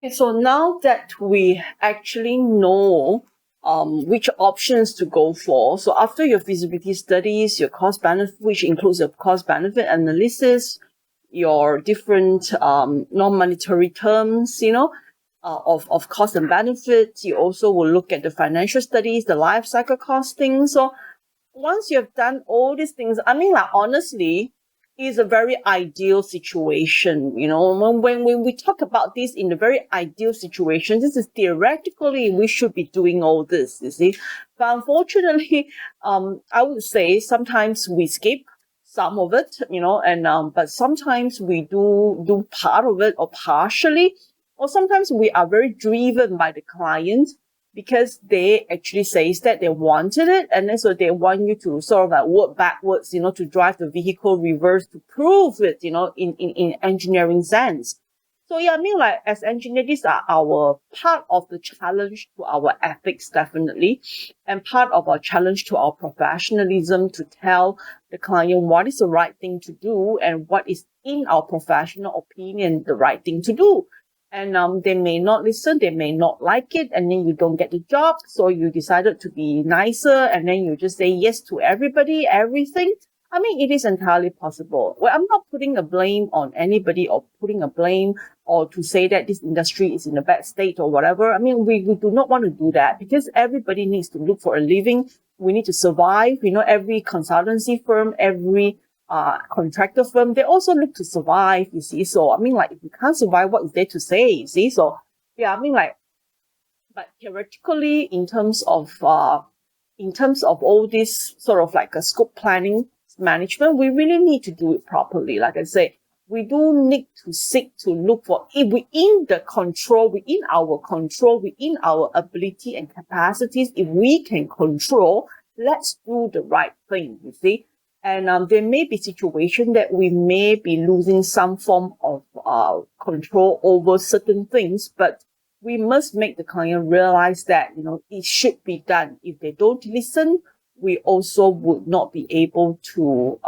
Okay, so now that we actually know which options to go for, so after your feasibility studies, your cost benefit, which includes your cost benefit analysis, your different non-monetary terms, of cost and benefits. You also will look at the financial studies, the life cycle costing. So once you have done all these things, I mean, like, honestly, it's a very ideal situation. When we talk about this in a very ideal situation, this is theoretically we should be doing all this, you see. But unfortunately, I would say sometimes we skip some of it, but sometimes we do part of it or partially, or sometimes we are very driven by the client because they actually says that they wanted it, and then so they want you to sort of like work backwards, to drive the vehicle reverse to prove it, in engineering sense. So yeah, I mean, like, as engineers, these are our part of the challenge to our ethics, definitely, and part of our challenge to our professionalism to tell the client what is the right thing to do and what is, in our professional opinion, the right thing to do. And they may not listen, they may not like it, and then you don't get the job. So you decided to be nicer, and then you just say yes to everybody, everything. I mean, it is entirely possible. Well, I'm not putting a blame on anybody or putting a blame or to say that this industry is in a bad state or whatever. I mean, we do not want to do that because everybody needs to look for a living. We need to survive. Every consultancy firm, every contractor firm, they also look to survive, you see. So, I mean, like, if you can't survive, what is there to say, you see? So, yeah, I mean, like, but theoretically, in terms of all this sort of like a scope planning management, we really need to do it properly. Like I say, we do need to seek to look for it within our ability and capacities. If we can control, let's do the right thing, you see. And there may be situation that we may be losing some form of control over certain things, but we must make the client realize that, it should be done. If they don't listen, we also would not be able to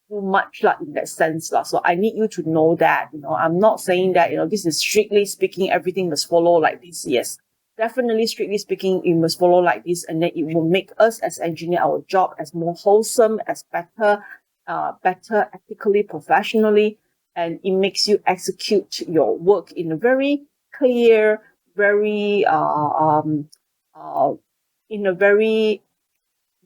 do much like in that sense. So I need you to know that, I'm not saying that, this is strictly speaking, everything must follow like this. Yes, definitely, strictly speaking, it must follow like this, and then it will make us as engineer, our job as more wholesome, as better ethically, professionally, and it makes you execute your work in a very clear, very in a very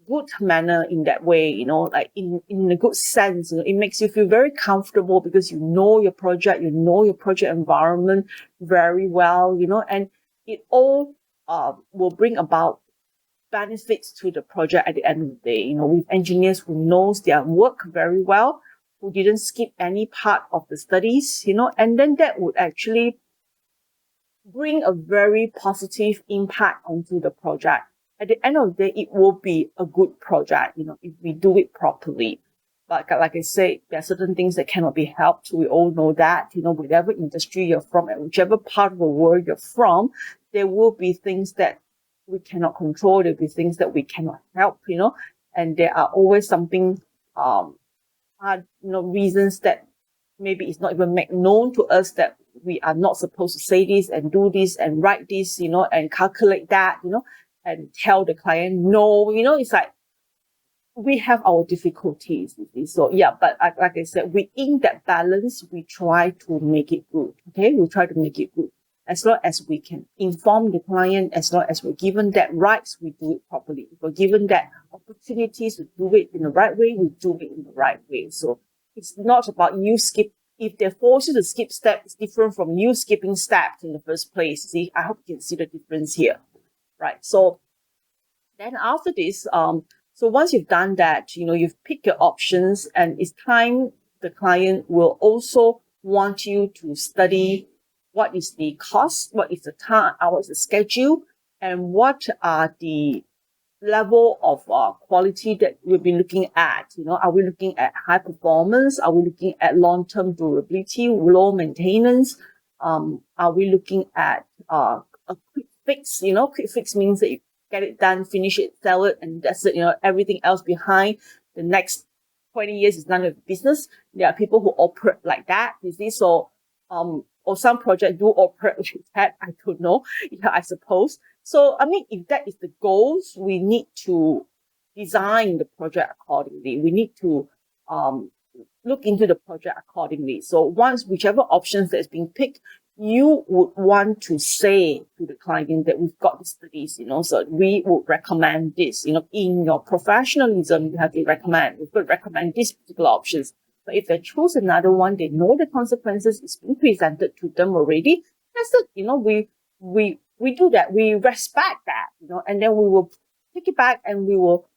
good manner in that way, like in a good sense. It makes you feel very comfortable because you know your project, environment very well, and it all will bring about benefits to the project at the end of the day. With engineers who knows their work very well, who didn't skip any part of the studies, and then that would actually bring a very positive impact onto the project. At the end of the day, it will be a good project, if we do it properly. But like I said, there are certain things that cannot be helped. We all know that, whatever industry you're from and whichever part of the world you're from, there will be things that we cannot control. There'll be things that we cannot help, and there are always something, reasons that maybe it's not even made known to us that we are not supposed to say this and do this and write this, and calculate that, and tell the client no, it's like we have our difficulties. So yeah, but like I said, within that balance, we try to make it good. Okay, we try to make it good. As long as we can inform the client, as long as we're given that rights, we do it properly. If we're given that opportunities to do it in the right way, we do it in the right way. So it's not about you skip. If they force you to skip steps, it's different from you skipping steps in the first place. See, I hope you can see the difference here, right? So then after this, so once you've done that, you've picked your options, and it's time the client will also want you to study what is the cost, what is the time, what is the schedule, and what are the level of quality that we'll be looking at. Are we looking at high performance? Are we looking at long-term durability, low maintenance? Are we looking at a quick fix? Quick fix means that you get it done, finish it, sell it, and that's it. Everything else behind the next 20 years is none of the business. There are people who operate like that, you see. So or some projects do operate with that. I don't know. Yeah, I suppose. So, I mean, if that is the goals, we need to design the project accordingly. We need to look into the project accordingly. So once whichever options that is being picked, you would want to say to the client that we've got these studies, so we would recommend this, in your professionalism, you have to recommend, we could recommend these particular options. But if they choose another one, they know the consequences, it's been presented to them already. That's it, we do that, we respect that, and then we will take it back and we will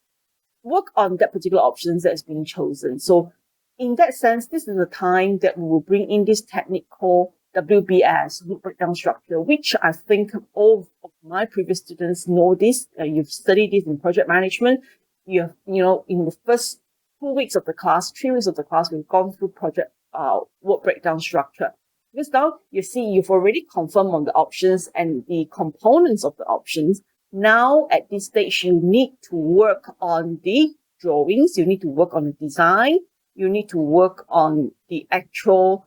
work on that particular options that's been chosen. So in that sense, this is the time that we will bring in this technique called WBS, work breakdown structure, which I think all of my previous students know this. You've studied this in project management. In the first 2 weeks of the class, 3 weeks of the class, we've gone through project work breakdown structure. Because now you see you've already confirmed on the options and the components of the options. Now at this stage, you need to work on the drawings, you need to work on the design, you need to work on the actual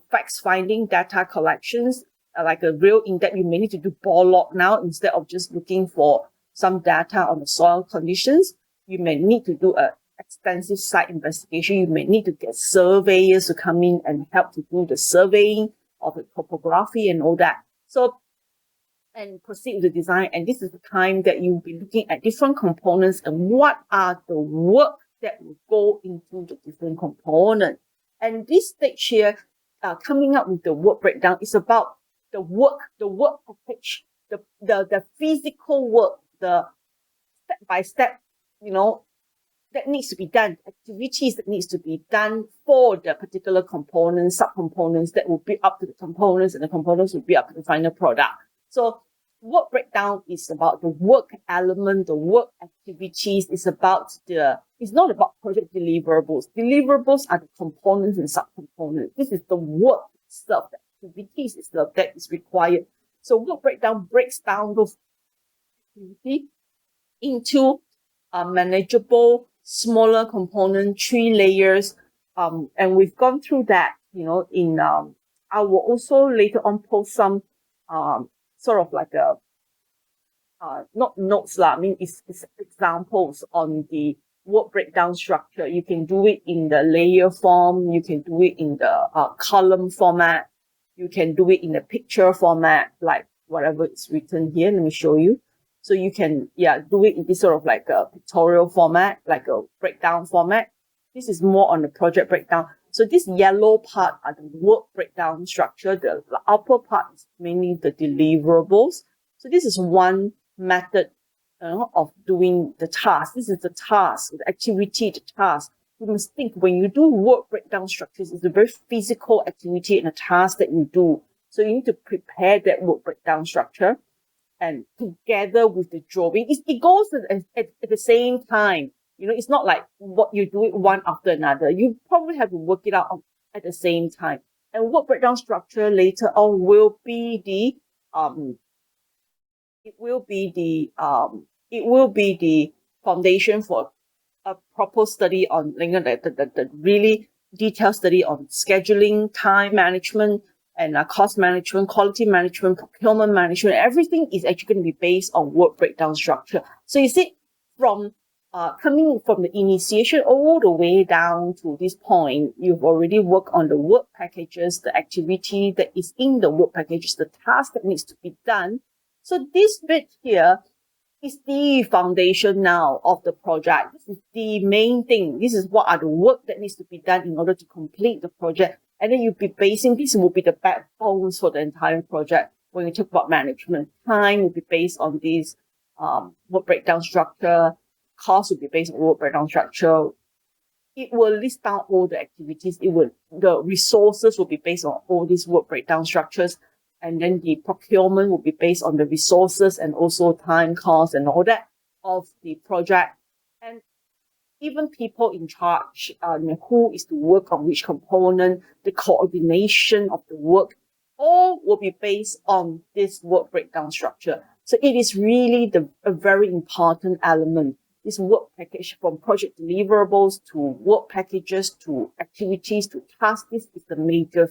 facts finding, data collections, like a real in-depth. You may need to do bore log now instead of just looking for some data on the soil conditions. You may need to do an extensive site investigation. You may need to get surveyors to come in and help to do the surveying of the topography and all that. So, and proceed with the design. And this is the time that you'll be looking at different components and what are the work that will go into the different component. And this stage here, coming up with the work breakdown, is about the work package, the physical work, the step by step, that needs to be done, activities that needs to be done for the particular components, subcomponents that will be up to the components, and the components will be up to the final product. So work breakdown is about the work element, the work activities. It's not about project deliverables. Deliverables are the components and subcomponents. This is the work itself, the activities itself that is required. So work breakdown breaks down those activities into manageable, smaller component, 3 layers. And we've gone through that, I will also later on post some sort of like not notes lah. I mean, it's examples on the work breakdown structure. You can do it in the layer form. You can do it in the column format. You can do it in the picture format, like whatever is written here. Let me show you. So you can, do it in this sort of like a pictorial format, like a breakdown format. This is more on the project breakdown. So this yellow part are the work breakdown structure. The upper part is mainly the deliverables. So this is one method of doing the task. This is the task, the activity, the task. You must think when you do work breakdown structures, it's a very physical activity and a task that you do. So you need to prepare that work breakdown structure, and together with the drawing, it goes at the same time. It's not like what you do it one after another. You probably have to work it out at the same time. And work breakdown structure later on will be the foundation for a proper study on the really detailed study on scheduling, time management, and cost management, quality management, procurement management. Everything is actually going to be based on work breakdown structure. So you see, from coming from the initiation all the way down to this point, you've already worked on the work packages, the activity that is in the work packages, the task that needs to be done. So this bit here is the foundation now of the project. This is the main thing. This is what are the work that needs to be done in order to complete the project. And then you'll be basing, this will be the backbones for the entire project. When you talk about management, time will be based on this work breakdown structure. Cost will be based on work breakdown structure. It will list down all the activities. The resources will be based on all these work breakdown structures. And then the procurement will be based on the resources and also time, cost, and all that of the project. And even people in charge, who is to work on which component, the coordination of the work, all will be based on this work breakdown structure. So it is really a very important element. This work package, from project deliverables to work packages to activities to tasks, this is the major